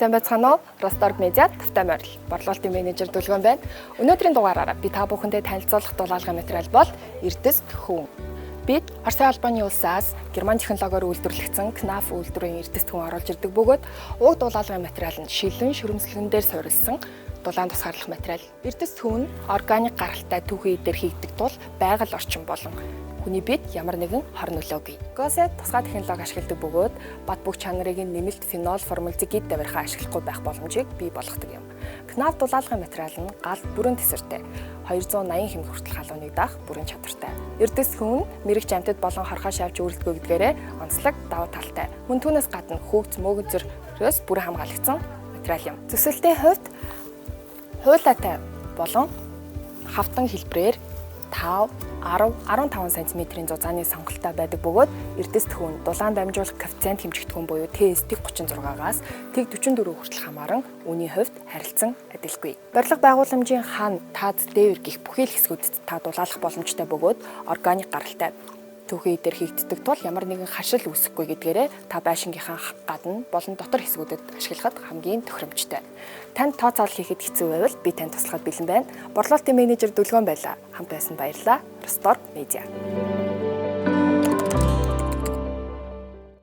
Сайн байцгаана уу? Росторг медиа тавтай морил. Борлуулалтын менежер Дүлгэн байна. Өнөөдрийн дугаараараа би та бүхэндээ танилцуулах дулаалгын материал бол эрдэст хүн. Бид Оросын албаны улсаас Герман технологиор үйлдвэрлэгдсэн КНАФ үйлдвэрийн эрдэст хүн оруулж ирдэг бөгөөд уг дулаалгын материал нь шилэн шүрэмслэгэн дээр суурилсан дулаан тусгаарлах материал. Эрдэст хүн органик гаралтай түүхий дээр хийгдэх тул байгаль орчин болон хүний бид ямар нэгэн хор нөлөөгүй. Госет тусгай технологи ашигладаг бөгөөд бат бөх чанарыг нэмэлт фенол формалдегид давирхан ашиглахгүй байх боломжийг бий болгодог юм. КНАФ дулаалгын материал нь гал бүрэн тэсвэртэй 280 хэмнэх хүртэл халууныг даах бүрэн чадвартай. Эрдэс хүн мэрэгч амьтад болон хорхоо шавж өөрлөлтгөө гэдгээрээ онцлог давуу талтай. Мөн түүнээс гадна хүүгц мөөгөн зөрөөс бүрэн хамгаалагдсан материал юм. Зүсэлтийн хувьд хуулаатай болон хавтан хэлбэрээр 5, 10, 15 см-ийн зузааны сонголттой байдаг бөгөөд эрдэст хүн дулаан дамжуулах коэффициент хэмжигдэхүүн буюу TS-36-аас TS-44 хүртэл хамааран үүний хувьд харилцан адилгүй. Барилга байгууламжийн хан, таад, дээвэр гих бүхий л хэсгүүдэд та дулаалах боломжтой бөгөөд органик гаралтай түүхий дээр хийгддэг тул ямар нэгэн хашил үүсэхгүй гэдгээрээ та байшингийнхаа гадна болон дотор хэсгүүдэд ашиглахад хамгийн тохиромжтой. Танд тооцоол хийхэд хэцүү байвал би танд туслахад бэлэн байна. Борлуулалтын менежер Дүлгэн байлаа. Хамт байсан баярлалаа. Росторг медиа.